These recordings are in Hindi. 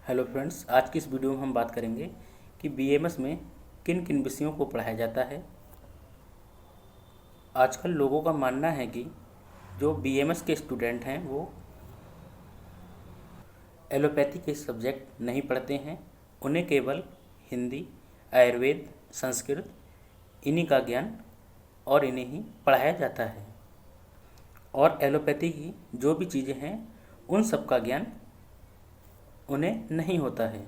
हेलो फ्रेंड्स, आज की इस वीडियो में हम बात करेंगे कि बीएमएस में किन किन विषयों को पढ़ाया जाता है। आजकल लोगों का मानना है कि जो बीएमएस के स्टूडेंट हैं वो एलोपैथी के सब्जेक्ट नहीं पढ़ते हैं। उन्हें केवल हिंदी, आयुर्वेद, संस्कृत इन्हीं का ज्ञान और इन्हें ही पढ़ाया जाता है। और एलोपैथी की जो भी चीज़ें हैं उन सब का ज्ञान उन्हें नहीं होता है।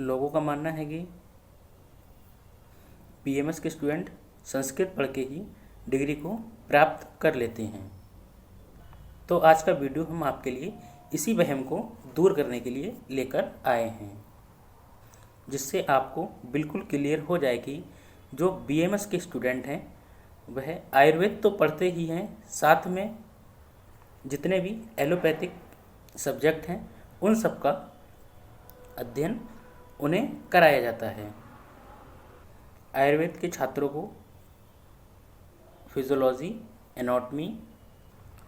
लोगों का मानना है कि बीएमएस के स्टूडेंट संस्कृत पढ़ के ही डिग्री को प्राप्त कर लेते हैं। तो आज का वीडियो हम आपके लिए इसी वहम को दूर करने के लिए लेकर आए हैं, जिससे आपको बिल्कुल क्लियर हो जाए कि जो बीएमएस के स्टूडेंट हैं वह आयुर्वेद तो पढ़ते ही हैं, साथ में जितने भी एलोपैथिक सब्जेक्ट हैं उन सब का अध्ययन उन्हें कराया जाता है। आयुर्वेद के छात्रों को physiology, anatomy,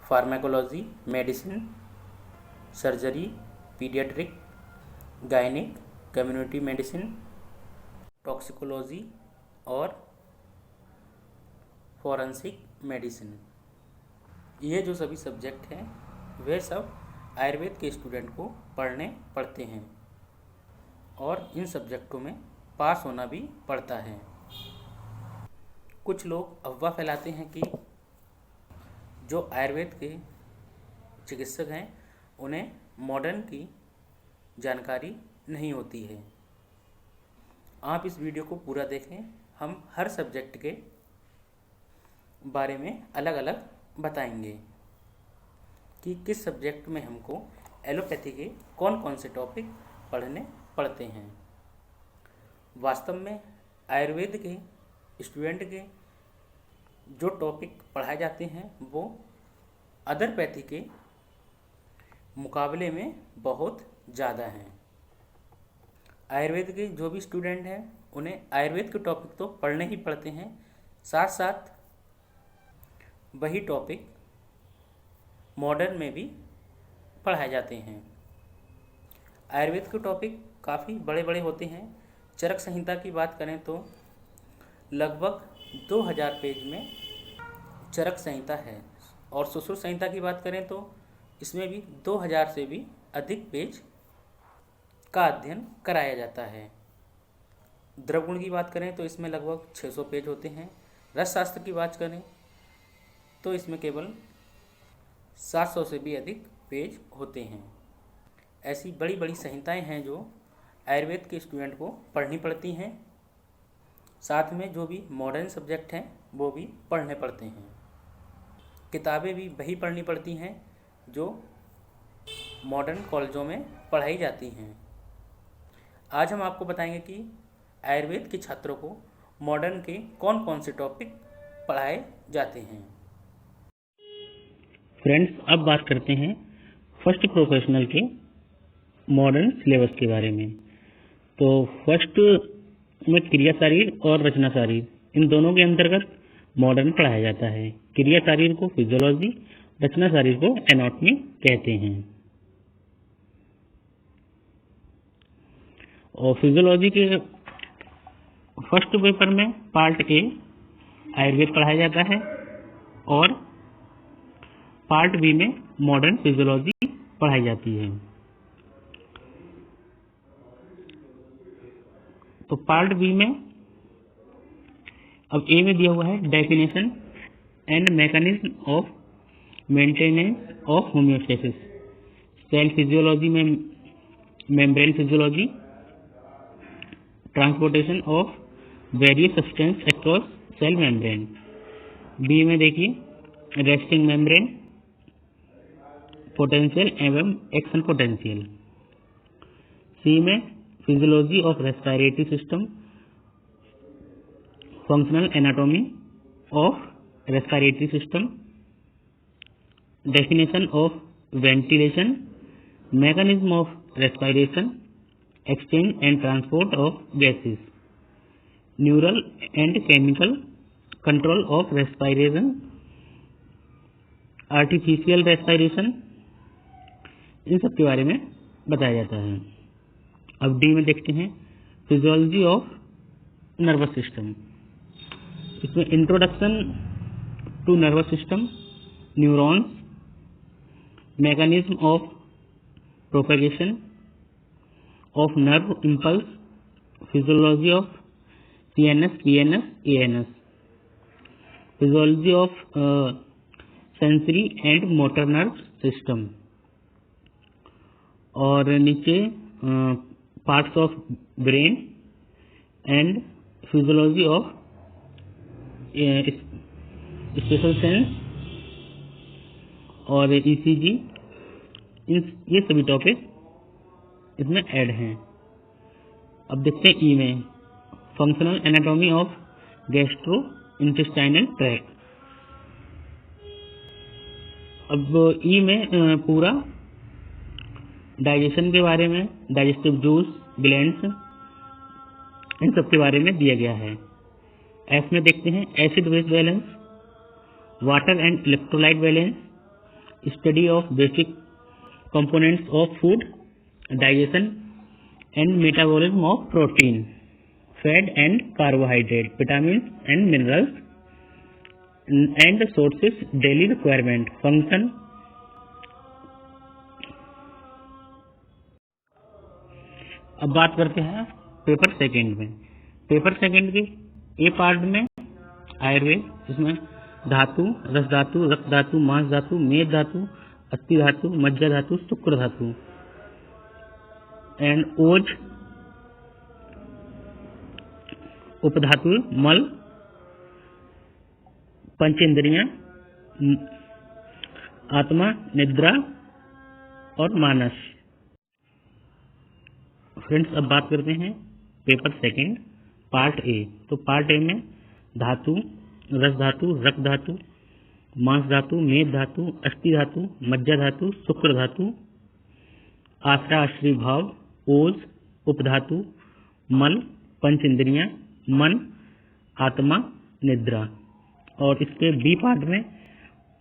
pharmacology, medicine, surgery, paediatric, gynaec, community medicine, toxicology और फॉरेंसिक मेडिसिन, ये जो सभी सब्जेक्ट हैं वे सब आयुर्वेद के स्टूडेंट को पढ़ने पड़ते हैं और इन सब्जेक्टों में पास होना भी पड़ता है। कुछ लोग अफवाह फैलाते हैं कि जो आयुर्वेद के चिकित्सक हैं उन्हें मॉडर्न की जानकारी नहीं होती है। आप इस वीडियो को पूरा देखें, हम हर सब्जेक्ट के बारे में अलग अलग बताएंगे कि किस सब्जेक्ट में हमको एलोपैथी के कौन कौन से टॉपिक पढ़ने पड़ते हैं। वास्तव में आयुर्वेद के स्टूडेंट के जो टॉपिक पढ़ाए जाते हैं वो अदर पैथी के मुकाबले में बहुत ज़्यादा हैं। आयुर्वेद के जो भी स्टूडेंट हैं उन्हें आयुर्वेद के टॉपिक तो पढ़ने ही पड़ते हैं, साथ साथ वही टॉपिक मॉडर्न में भी पढ़ाए जाते हैं। आयुर्वेद के टॉपिक काफ़ी बड़े बड़े होते हैं। चरक संहिता की बात करें तो लगभग 2000 पेज में चरक संहिता है, और सुश्रुत संहिता की बात करें तो इसमें भी 2000 से भी अधिक पेज का अध्ययन कराया जाता है। द्रवगुण की बात करें तो इसमें लगभग 600 पेज होते हैं। रसशास्त्र की बात करें तो इसमें केवल 700 से भी अधिक पेज होते हैं। ऐसी बड़ी बड़ी संहिताएं हैं जो आयुर्वेद के स्टूडेंट को पढ़नी पड़ती हैं। साथ में जो भी मॉडर्न सब्जेक्ट हैं वो भी पढ़ने पड़ते हैं। किताबें भी वही पढ़नी पड़ती हैं जो मॉडर्न कॉलेजों में पढ़ाई जाती हैं। आज हम आपको बताएंगे कि आयुर्वेद के छात्रों को मॉडर्न के कौन कौन से टॉपिक पढ़ाए जाते हैं। फ्रेंड्स, अब बात करते हैं फर्स्ट प्रोफेशनल के मॉडर्न सिलेबस के बारे में। तो फर्स्ट में क्रिया शारीर और रचना शारीर, इन दोनों के अंतर्गत मॉडर्न पढ़ाया जाता है। क्रिया शारीर को फिजियोलॉजी, रचना शारीर को एनाटॉमी कहते हैं। और फिजियोलॉजी के फर्स्ट पेपर में पार्ट ए आयुर्वेद पढ़ाया जाता है और पार्ट बी में मॉडर्न फिजियोलॉजी पढ़ाई जाती है। तो पार्ट बी में अब ए में दिया हुआ है definition and mechanism of maintenance of homeostasis, cell physiology में membrane physiology, transportation of various substance across cell membrane. B में देखिए रेस्टिंग मेम्ब्रेन, पोटेंशियल एवं एक्शन पोटेंशियल। सी में physiology of respiratory system, functional anatomy of respiratory system, definition of ventilation, mechanism of respiration, exchange and transport of gases, neural and chemical control of respiration, artificial respiration, इन सब के बारे में बताया जाता है। अब डी में देखते हैं फिजियोलॉजी ऑफ नर्वस सिस्टम। इसमें introduction to nervous system, neurons, mechanism of propagation of nerve impulse, physiology of CNS, PNS, ANS, physiology of sensory and motor nerve system, और नीचे parts of brain and physiology of special sense और ECG, ये सभी टॉपिक इसमें ऐड हैं। अब देखते हैं ई में functional anatomy of gastro intestinal tract. अब ई में पूरा डाइजेशन के बारे में, डाइजेस्टिव जूस, ग्लैंड्स, इन सब के बारे में दिया गया है। एफ में देखते हैं acid base balance, water and electrolyte balance, study of basic components of food, digestion and metabolism of protein, fat and carbohydrate, vitamins and minerals and sources daily requirement, function. अब बात करते हैं पेपर सेकंड में। पेपर सेकंड के ए पार्ट में आयुर्वेद, इसमें धातु, रस धातु, रक्त धातु, मांस धातु, मेद धातु, अस्थि धातु, मज्जा धातु, शुक्र धातु एंड ओज, उपधातु, मल, पंचेंद्रियां, आत्मा, निद्रा और मानस। फ्रेंड्स, अब बात करते हैं पेपर सेकंड पार्ट ए। तो पार्ट ए में धातु, रस धातु, रक्त धातु, मांस धातु, मेद धातु, अस्थि धातु, मज्जा धातु, शुक्र धातु, आश्रा आश्रय भाव, ओज, उपधातु, मल, पंचेंद्रियां, मन, आत्मा, निद्रा। और इसके बी पार्ट में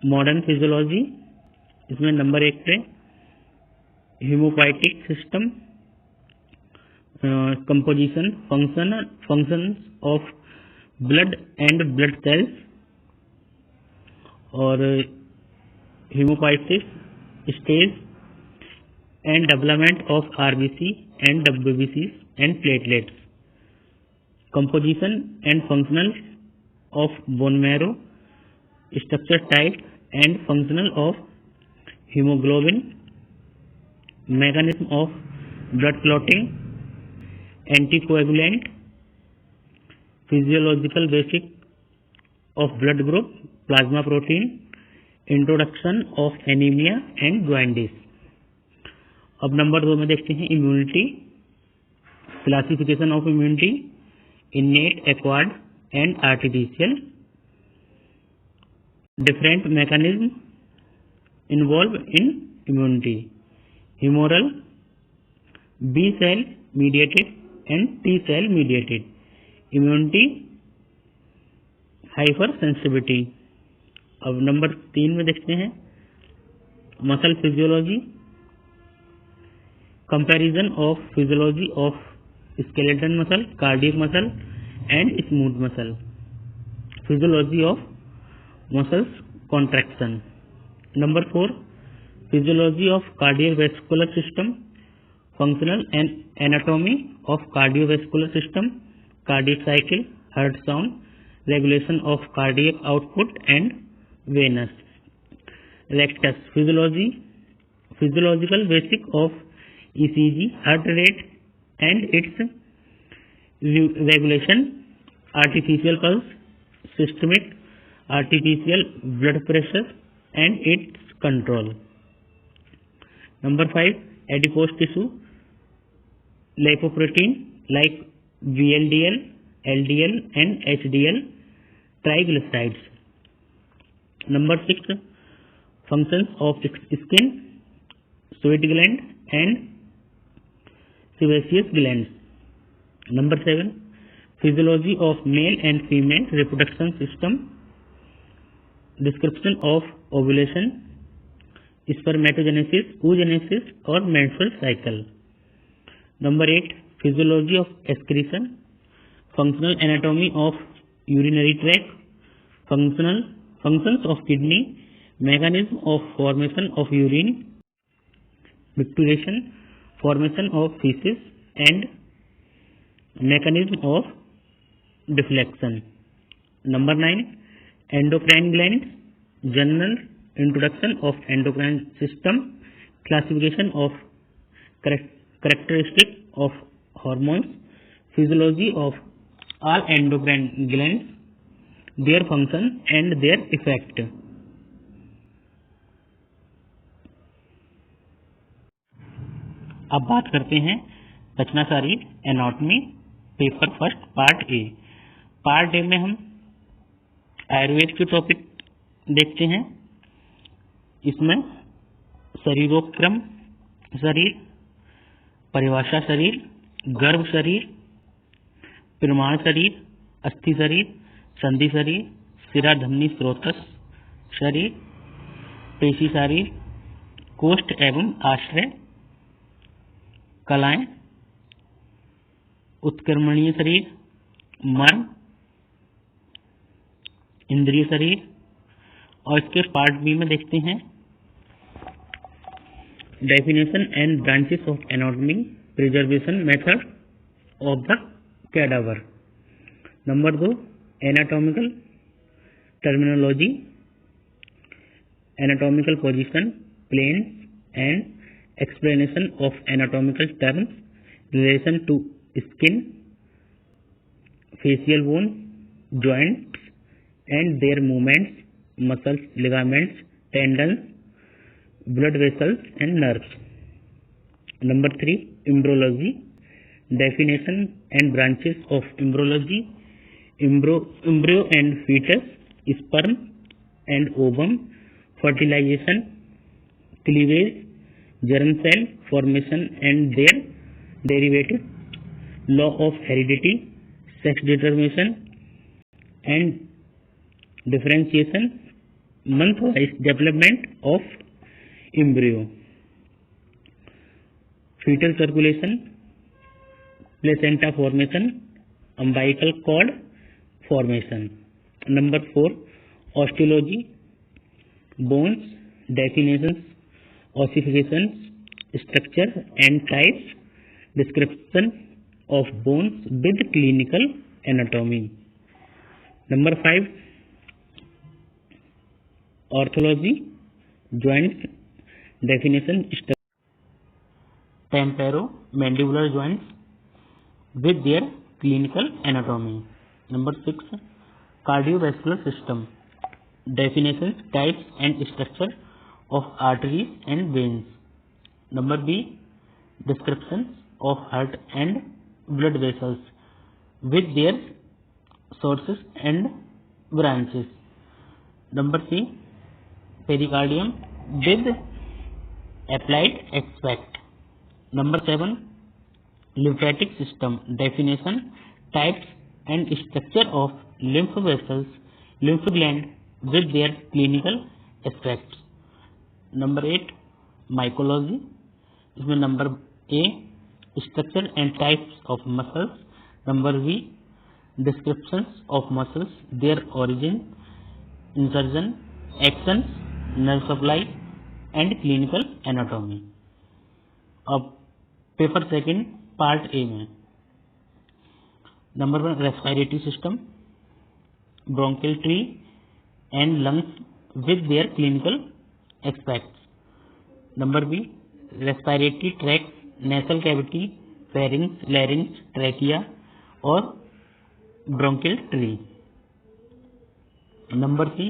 मॉडर्न फिजियोलॉजी, इसमें नंबर 1 पे haemopoietic system, composition, functions of blood and blood cells और haemopoiesis stage and development of RBC and WBC and platelets, composition and functional of bone marrow, structure type and functional of hemoglobin, mechanism of blood clotting, anticoagulant, physiological basic of blood group, plasma protein, introduction of anemia and jaundice। अब नंबर 2 में देखते हैं immunity, classification of immunity, innate, acquired and artificial, different mechanism involved in immunity, humoral, B cell mediated and T cell mediated, immunity, hypersensitivity। अब नंबर 3 में देखते हैं muscle physiology, comparison of physiology of skeleton muscle, cardiac muscle and smooth muscle, physiology of muscles contraction। Number 4 physiology of cardiovascular system, functional and anatomy of cardiovascular system, cardiac cycle, heart sound, regulation of cardiac output and venous। Rectus physiology, physiological basic of ECG, heart rate and its regulation, artificial pulse, systemic artificial blood pressure and its control। Number 5 adipose tissue, lipoprotein like VLDL, LDL and HDL, triglycerides। Number 6 functions of skin, sweat gland and sebaceous glands। Number 7 physiology of male and female reproduction system, description of ovulation, spermatogenesis, oogenesis और menstrual cycle. Number 8 physiology of excretion, functional anatomy of urinary tract, functions of kidney, mechanism of formation of urine, micturition, formation of feces and mechanism of deflection. Number 9 endocrine glands, general introduction of endocrine system, classification of characteristics of hormones, physiology of all endocrine glands, their function and their effect. अब बात करते हैं रचना शरीर anatomy paper first part A. Part A में हम आयुर्वेद के टॉपिक देखते हैं। इसमें शरीरोपक्रम शरीर, परिभाषा शरीर, गर्भ शरीर, प्रमाण शरीर, अस्थि शरीर, संधि शरीर, शिरा धमनी स्रोतस शरीर, पेशी शरीर, कोष्ठ एवं आश्रय, कलाएं, उत्क्रमणीय शरीर, मर्म, इंद्रिय शरीर। और इसके पार्ट बी में देखते हैं definition and branches of anatomy, preservation method of the cadaver. Number 2 anatomical terminology, anatomical position, planes and explanation of anatomical terms, relation to skin, facial bone, joints and their movements, muscles, ligaments, tendons, blood vessels and nerves. Number 3 embryology, definition and branches of embryology, embryo and fetus, sperm and ovum, fertilization, cleavage, germ cell formation and their derivative, law of heredity, sex determination and differentiation, month-wise development of embryo, fetal circulation, placenta formation, umbilical cord formation. Number 4 osteology, bones, definitions, ossifications, structure and types, description of bones with clinical anatomy. Number 5 orthology, joints, definition, temporomandibular joints with their clinical anatomy. Number 6 cardiovascular system, definitions, types and structure of arteries and veins. Number B descriptions of heart and blood vessels with their sources and branches. Number C pericardium with applied aspect. Number 7 lymphatic system, definition, types and structure of lymph vessels, lymph gland with their clinical aspects. Number 8 mycology, इसमें number A structure and types of muscles, number B descriptions of muscles, their origin, insertion, action, nerve supply and clinical anatomy. अब पेपर सेकंड पार्ट ए में number 1 respiratory system, bronchial tree and lungs with their clinical aspects. Number B respiratory tract, nasal cavity, pharynx, larynx, trachea और bronchial tree. Number C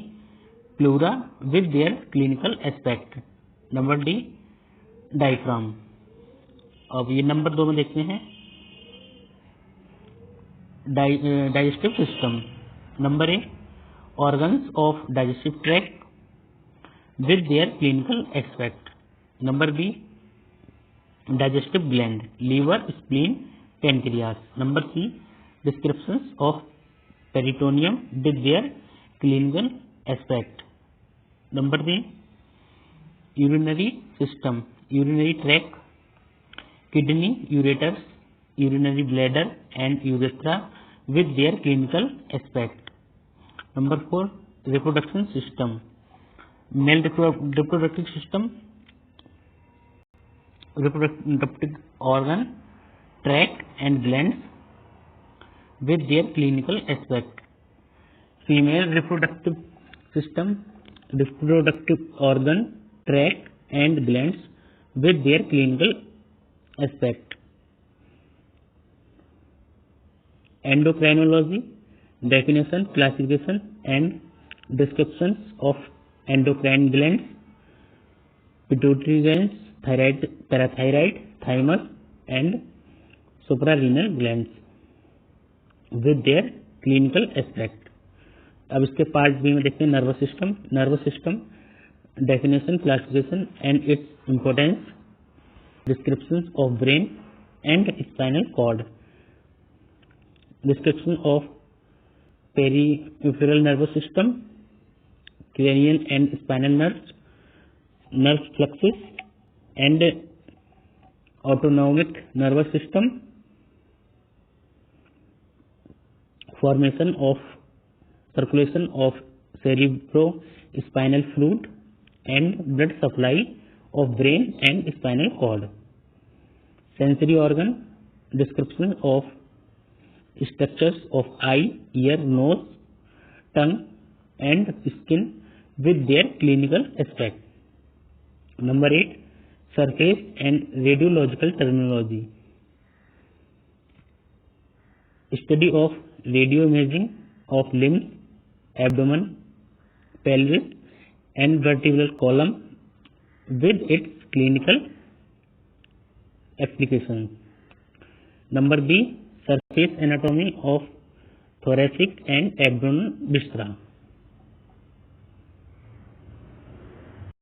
pleura with their clinical aspect. Number D diaphragm. अब ये नंबर 2 में देखते हैं digestive system. Number A organs of digestive tract with their clinical aspect. Number B digestive gland, liver, spleen, pancreas. Number C descriptions of peritoneum with their clinical aspect. Number D urinary system, urinary tract, kidney, ureters, urinary bladder and urethra with their clinical aspect. Number 4, reproduction system, male reproductive system, reproductive organ, tract and glands with their clinical aspect. Female reproductive system, reproductive organ, tract and glands with their clinical aspect. Endocrinology, definition, classification and descriptions of endocrine glands, pituitary glands, thyroid, parathyroid, thymus and suprarenal glands with their clinical aspect. अब इसके पार्ट बी में देखते हैं nervous system, definition, classification and its importance, description of brain and spinal cord, description of peripheral nervous system, cranial and spinal nerves, nerve fluxes and autonomic nervous system, formation of circulation of cerebrospinal fluid and blood supply of brain and spinal cord. Sensory organ, description of structures of eye, ear, nose, tongue and skin with their clinical aspect. Number 8, surface and radiological terminology. Study of radio imaging of limbs, abdomen, pelvis and vertebral column with its clinical application. Number B, surface anatomy of thoracic and abdominal viscera.